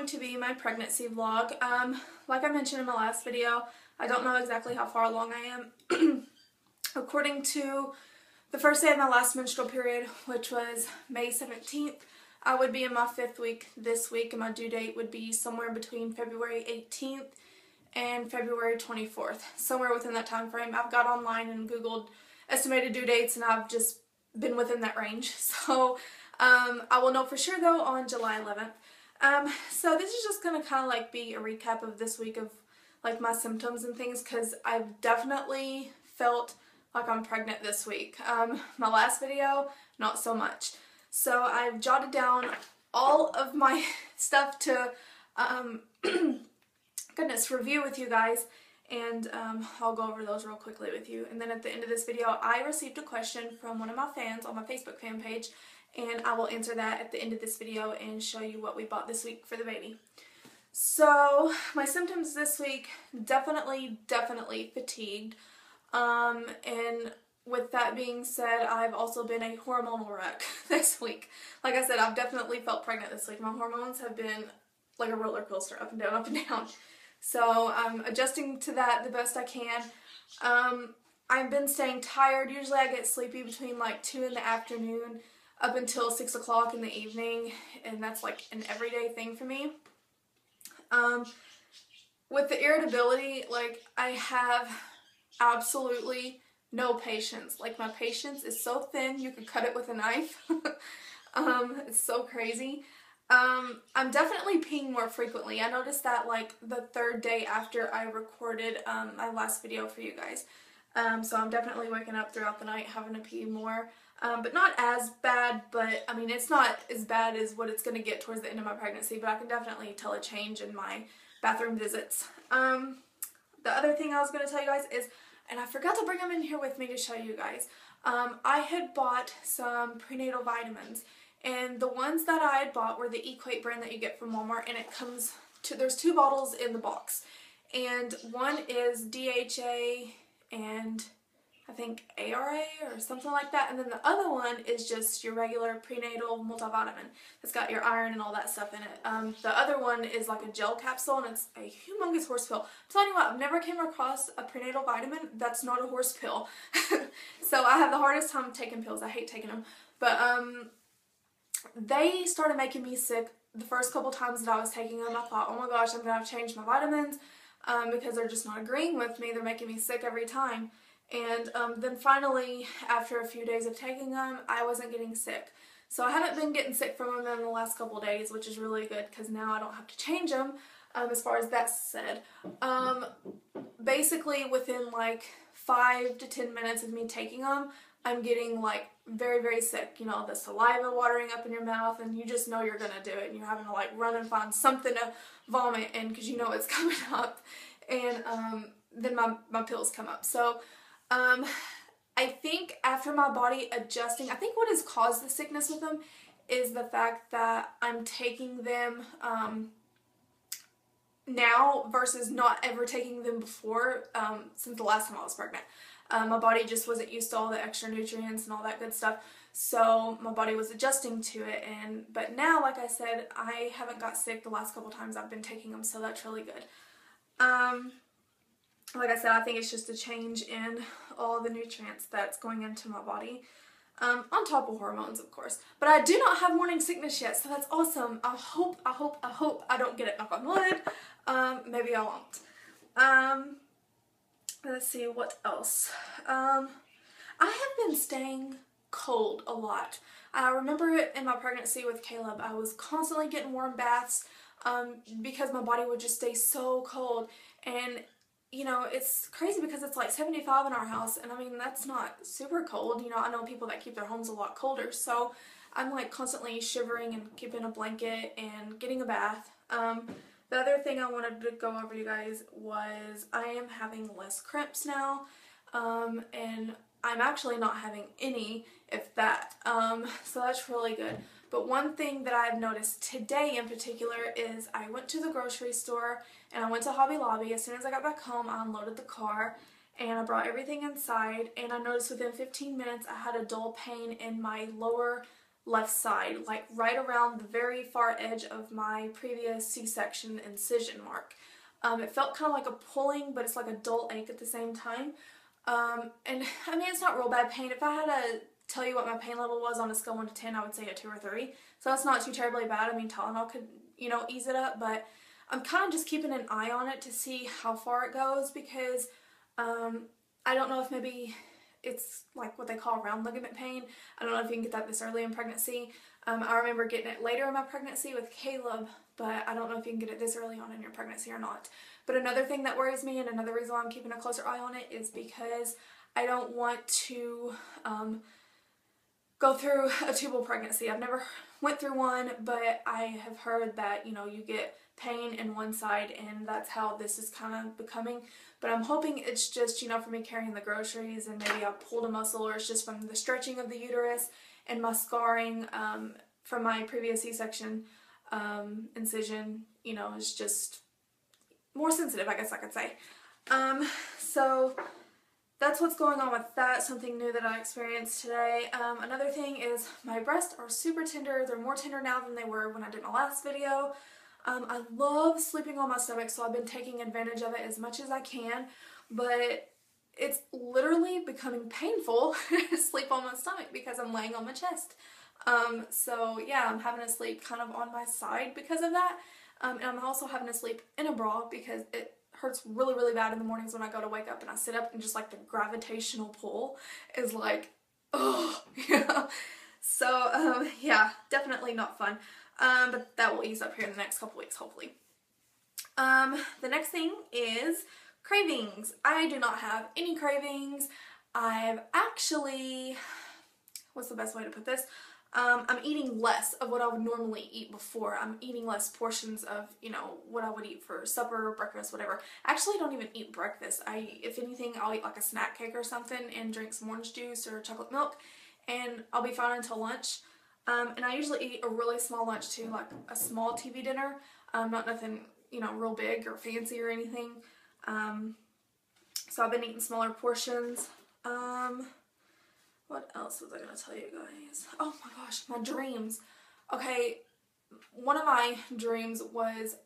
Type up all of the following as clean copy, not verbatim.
to be my pregnancy vlog. Like I mentioned in my last video, I don't know exactly how far along I am. According to the first day of my last menstrual period, which was May 17th, I would be in my 5th week this week, and my due date would be somewhere between February 18th and February 24th. Somewhere within that time frame. I've got online and Googled estimated due dates, and I've just been within that range. So I will know for sure though on July 11th. So this is just going to kind of like be a recap of this week of like my symptoms and things, because I've definitely felt like I'm pregnant this week. My last video, not so much. So I've jotted down all of my stuff to review with you guys, and I'll go over those real quickly with you. And then at the end of this video, I received a question from one of my fans on my Facebook fan page, and I will answer that at the end of this video and show you what we bought this week for the baby. So my symptoms this week, definitely fatigued. And with that being said, I've also been a hormonal wreck this week. Like I said, I've definitely felt pregnant this week. My hormones have been like a roller coaster, up and down, up and down. So I'm adjusting to that the best I can. I've been staying tired. Usually I get sleepy between like 2 in the afternoon up until 6 o'clock in the evening, and that's like an everyday thing for me. With the irritability, like, I have absolutely no patience. Like, my patience is so thin you could cut it with a knife. It's so crazy. I'm definitely peeing more frequently. I noticed that like the 3rd day after I recorded my last video for you guys. So I'm definitely waking up throughout the night having to pee more. But not as bad, but I mean, it's not as bad as what it's going to get towards the end of my pregnancy, but I can definitely tell a change in my bathroom visits. The other thing I was going to tell you guys is, and I forgot to bring them in here with me to show you guys, I had bought some prenatal vitamins, and the ones that I had bought were the Equate brand that you get from Walmart, and it comes to, there's 2 bottles in the box, and one is DHA and I think ARA or something like that, and then the other one is just your regular prenatal multivitamin. It's got your iron and all that stuff in it. The other one is like a gel capsule, and it's a humongous horse pill. I'm telling you what, I've never came across a prenatal vitamin that's not a horse pill. So I have the hardest time taking pills. I hate taking them. But they started making me sick the first couple times that I was taking them. I thought, oh my gosh, I'm going to have to change my vitamins because they're just not agreeing with me. They're making me sick every time. And then finally, after a few days of taking them, I wasn't getting sick. So I haven't been getting sick from them in the last couple days, which is really good because now I don't have to change them as far as that's said. Basically, within like 5 to 10 minutes of me taking them, I'm getting like very sick. You know, the saliva watering up in your mouth, and you just know you're going to do it, and you're having to like run and find something to vomit in because you know it's coming up. And then my pills come up. So I think after my body adjusting, I think what has caused the sickness with them is the fact that I'm taking them now versus not ever taking them before, since the last time I was pregnant. My body just wasn't used to all the extra nutrients and all that good stuff, so my body was adjusting to it. But now, like I said, I haven't got sick the last couple times I've been taking them, so that's really good. Like I said, I think it's just a change in all the nutrients that's going into my body, on top of hormones, of course. But I do not have morning sickness yet, so that's awesome. I hope I don't get it, knock on wood. Maybe I won't. Let's see, what else? I have been staying cold a lot. I remember it in my pregnancy with Caleb. I was constantly getting warm baths because my body would just stay so cold. And you know, it's crazy because it's like 75 in our house, and I mean, that's not super cold. You know, I know people that keep their homes a lot colder, so I'm like constantly shivering and keeping a blanket and getting a bath. The other thing I wanted to go over you guys was I am having less cramps now, and I'm actually not having any, if that, so that's really good. But one thing that I've noticed today in particular is I went to the grocery store and I went to Hobby Lobby. As soon as I got back home, I unloaded the car and I brought everything inside, and I noticed within 15 minutes I had a dull pain in my lower left side, like right around the very far edge of my previous C-section incision mark. It felt kind of like a pulling, but it's like a dull ache at the same time. And I mean, it's not real bad pain. If I had to tell you what my pain level was on a scale 1 to 10, I would say a 2 or 3. So it's not too terribly bad. I mean, Tylenol could, you know, ease it up, but I'm kind of just keeping an eye on it to see how far it goes, because I don't know if maybe it's like what they call round ligament pain. I don't know if you can get that this early in pregnancy. I remember getting it later in my pregnancy with Caleb, but I don't know if you can get it this early on in your pregnancy or not. But another thing that worries me, and another reason why I'm keeping a closer eye on it, is because I don't want to go through a tubal pregnancy. I've never went through one, but I have heard that, you know, you get pain in one side, and that's how this is kind of becoming. But I'm hoping it's just, you know, for me carrying the groceries, and maybe I pulled a muscle, or it's just from the stretching of the uterus and my scarring from my previous C-section incision, you know, is just more sensitive, I guess I could say. So that's what's going on with that, something new that I experienced today. Another thing is my breasts are super tender. They're more tender now than they were when I did my last video. I love sleeping on my stomach, so I've been taking advantage of it as much as I can, but it's literally becoming painful to sleep on my stomach because I'm laying on my chest. So yeah, I'm having to sleep kind of on my side because of that. And I'm also having to sleep in a bra because it hurts really, really bad in the mornings when I go to wake up and I sit up, and just like the gravitational pull is like, oh, yeah. So, yeah, definitely not fun. But that will ease up here in the next couple weeks, hopefully. The next thing is cravings. I do not have any cravings. I've actually, what's the best way to put this? I'm eating less of what I would normally eat before. I'm eating less portions of, you know, what I would eat for supper, breakfast, whatever. Actually, I don't even eat breakfast. If anything, I'll eat like a snack cake or something and drink some orange juice or chocolate milk, and I'll be fine until lunch. And I usually eat a really small lunch too, like a small TV dinner. Not nothing, you know, real big or fancy or anything. So I've been eating smaller portions. What else was I going to tell you guys? Oh my gosh, my dreams. Okay, one of my dreams was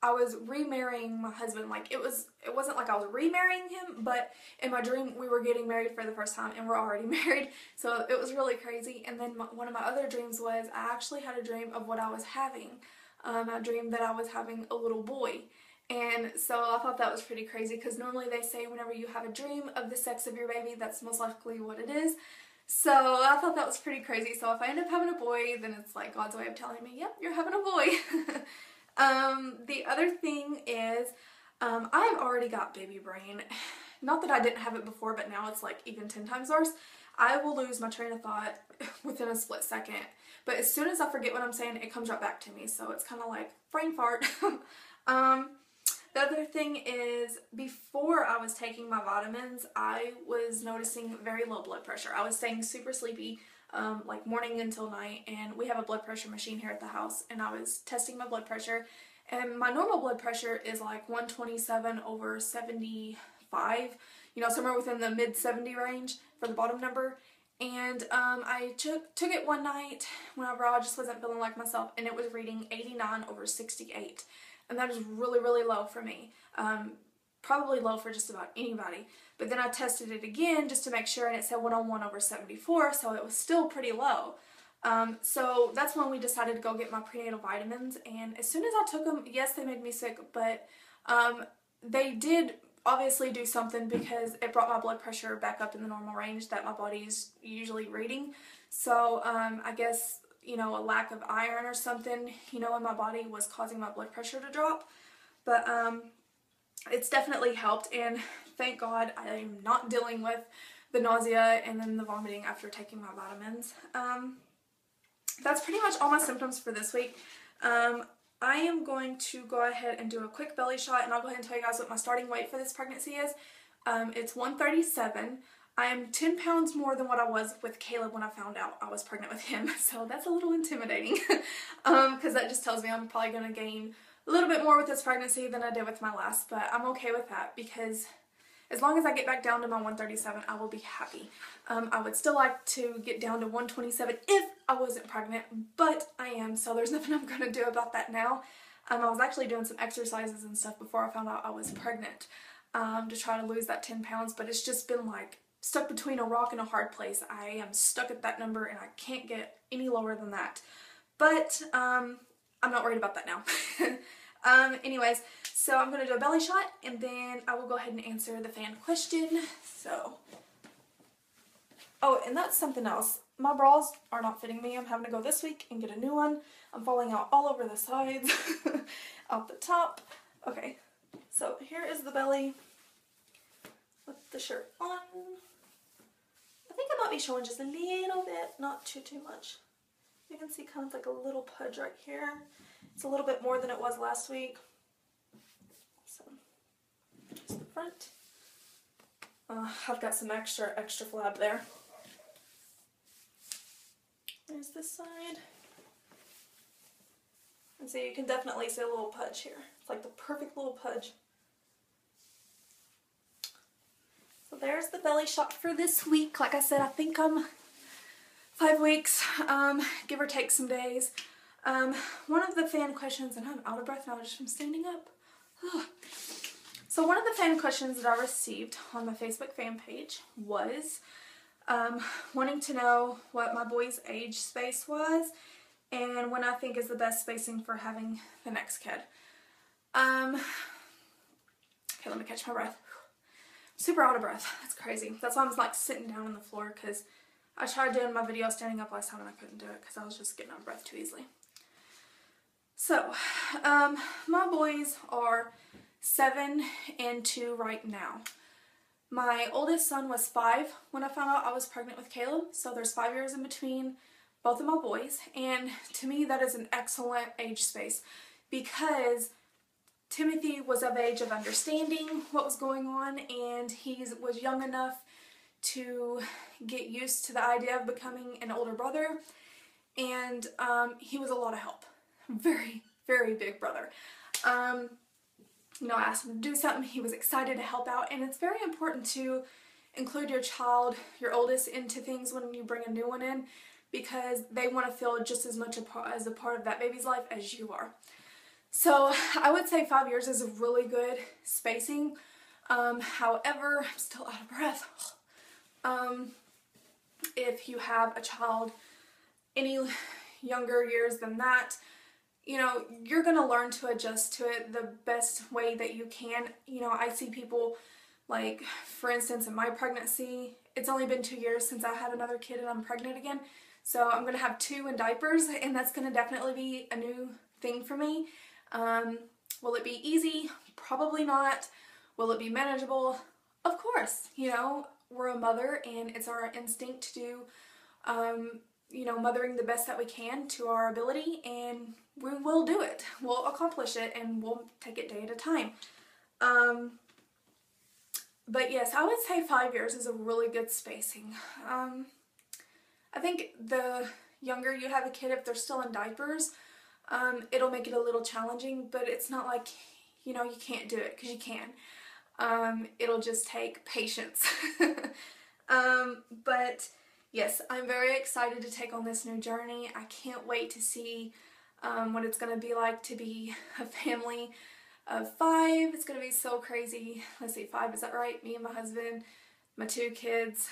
I was remarrying my husband. Like, it wasn't like I was remarrying him, but in my dream we were getting married for the first time, and we're already married. So it was really crazy. And then one of my other dreams was I actually had a dream of what I was having. I dreamed that I was having a little boy. And so I thought that was pretty crazy, because normally they say whenever you have a dream of the sex of your baby, that's most likely what it is. So I thought that was pretty crazy. So if I end up having a boy, then it's like God's way of telling me, yep, you're having a boy. The other thing is, I've already got baby brain. Not that I didn't have it before, but now it's like even 10 times worse. I will lose my train of thought within a split second. But as soon as I forget what I'm saying, it comes right back to me. So it's kind of like brain fart. The other thing is, before I was taking my vitamins, I was noticing very low blood pressure. I was staying super sleepy, like morning until night, and we have a blood pressure machine here at the house, and I was testing my blood pressure, and my normal blood pressure is like 127/75, you know, somewhere within the mid-70 range for the bottom number. And I took it one night whenever I just wasn't feeling like myself, and it was reading 89/68. And that is really, really low for me. Probably low for just about anybody. But then I tested it again just to make sure, and it said 101/74, so it was still pretty low. So that's when we decided to go get my prenatal vitamins. And as soon as I took them, yes, they made me sick, but they did obviously do something, because it brought my blood pressure back up in the normal range that my body's usually reading. So I guess, you know, a lack of iron or something, you know, in my body was causing my blood pressure to drop. But it's definitely helped, and thank God I am not dealing with the nausea and then the vomiting after taking my vitamins. That's pretty much all my symptoms for this week. I am going to go ahead and do a quick belly shot, and I'll go ahead and tell you guys what my starting weight for this pregnancy is. It's 137. I am 10 pounds more than what I was with Caleb when I found out I was pregnant with him, so that's a little intimidating, because that just tells me I'm probably going to gain a little bit more with this pregnancy than I did with my last, but I'm okay with that, because As long as I get back down to my 137, I will be happy. I would still like to get down to 127 if I wasn't pregnant, but I am, so there's nothing I'm going to do about that now. I was actually doing some exercises and stuff before I found out I was pregnant to try to lose that 10 pounds, but it's just been like stuck between a rock and a hard place. I am stuck at that number and I can't get any lower than that. But I'm not worried about that now. Anyways, so I'm going to do a belly shot and then I will go ahead and answer the fan question. So, oh, and that's something else. My bras are not fitting me. I'm having to go this week and get a new one. I'm falling out all over the sides, out the top. Okay, so here is the belly with the shirt on. I think I might be showing just a little bit, not too much. You can see kind of like a little pudge right here. It's a little bit more than it was last week. So, here's the front. I've got some extra flab there. There's this side. And so you can definitely see a little pudge here. It's like the perfect little pudge. So there's the belly shot for this week. Like I said, I think I'm 5 weeks, give or take some days. One of the fan questions, and I'm out of breath now just from standing up. So one of the fan questions that I received on my Facebook fan page was wanting to know what my boy's age space was and when I think is the best spacing for having the next kid. Okay, let me catch my breath. Super out of breath. That's crazy. That's why I'm like sitting down on the floor, because I tried doing my video standing up last time and I couldn't do it because I was just getting out of breath too easily. So, my boys are 7 and 2 right now. My oldest son was 5 when I found out I was pregnant with Caleb, so there's 5 years in between both of my boys, and to me that is an excellent age space because Timothy was of age of understanding what was going on, and he was young enough to get used to the idea of becoming an older brother, and he was a lot of help. Very, very big brother. You know, I asked him to do something, he was excited to help out, and it's very important to include your child, your oldest, into things when you bring a new one in, because they want to feel just as much as a part of that baby's life as you are. So I would say 5 years is a really good spacing. However, I'm still out of breath. If you have a child any younger years than that, you know, you're going to learn to adjust to it the best way that you can. You know, I see people, like, for instance, in my pregnancy, it's only been 2 years since I had another kid and I'm pregnant again. So I'm going to have 2 in diapers, and that's going to definitely be a new thing for me. Will it be easy? Probably not. Will it be manageable? Of course. You know, we're a mother and it's our instinct to do, you know, mothering the best that we can to our ability, and we will do it. We'll accomplish it, and we'll take it day at a time. But yes, I would say 5 years is a really good spacing. I think the younger you have a kid, if they're still in diapers, it'll make it a little challenging, but it's not like, you know, you can't do it, because you can. It'll just take patience. But yes, I'm very excited to take on this new journey. I can't wait to see what it's going to be like to be a family of 5. It's going to be so crazy. Let's see, 5, is that right? Me and my husband, my 2 kids.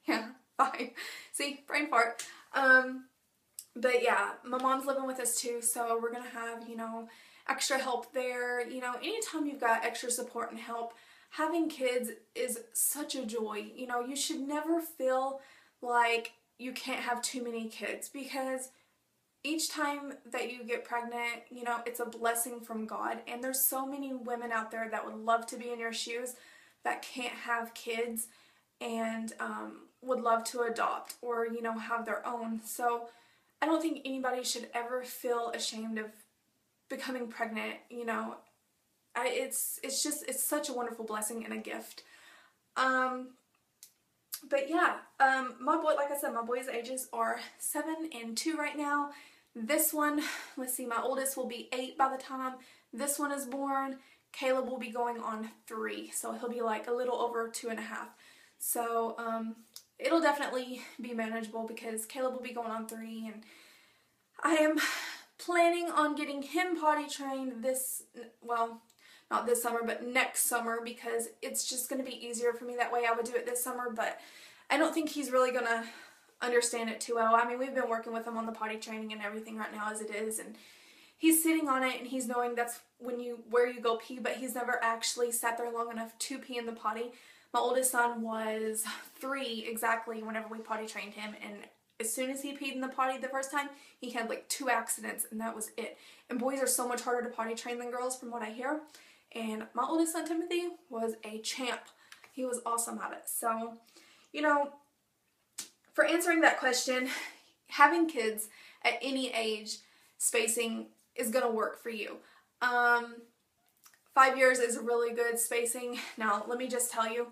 Yeah, 5. See, brain fart. But yeah, my mom's living with us too, so we're going to have, you know, extra help there. You know, anytime you've got extra support and help, having kids is such a joy. You know, you should never feel like you can't have too many kids, because each time that you get pregnant, you know, it's a blessing from God. And there's so many women out there that would love to be in your shoes that can't have kids and would love to adopt or, you know, have their own. So I don't think anybody should ever feel ashamed of becoming pregnant. You know, it's such a wonderful blessing and a gift. But yeah, my boy, like I said, my boys' ages are 7 and 2 right now. This one, let's see, my oldest will be 8 by the time this one is born. Caleb will be going on 3, so he'll be like a little over 2.5. So it'll definitely be manageable because Caleb will be going on 3, and I am planning on getting him potty trained not this summer, but next summer, because it's just going to be easier for me that way. I would do it this summer, but I don't think he's really going to understand it too well. I mean, we've been working with him on the potty training and everything right now as it is, and he's sitting on it and he's knowing that's where you go pee, but he's never actually sat there long enough to pee in the potty. My oldest son was 3 exactly whenever we potty trained him, and as soon as he peed in the potty the first time, he had like 2 accidents, and that was it. And boys are so much harder to potty train than girls from what I hear. And my oldest son, Timothy, was a champ. He was awesome at it. So, you know, for answering that question, having kids at any age, spacing is going to work for you. 5 years is really good spacing. Now, let me just tell you,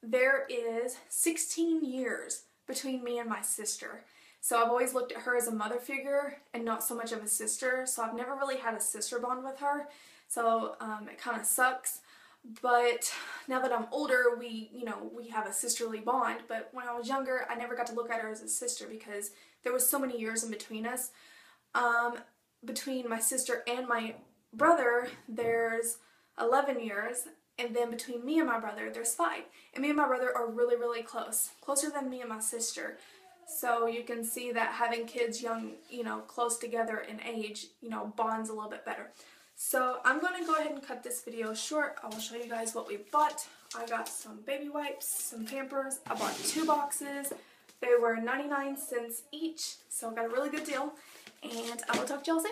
there is 16 years between me and my sister. So I've always looked at her as a mother figure and not so much of a sister. So I've never really had a sister bond with her. So it kind of sucks. But now that I'm older, we have a sisterly bond. But when I was younger, I never got to look at her as a sister because there was so many years in between us. Between my sister and my brother, there's 11 years. And then between me and my brother, there's 5. And me and my brother are really, really close. Closer than me and my sister. So you can see that having kids young, close together in age, bonds a little bit better. So I'm going to go ahead and cut this video short. I will show you guys what we bought. I got some baby wipes, some Pampers. I bought 2 boxes. They were 99 cents each. So I got a really good deal. And I will talk to y'all soon.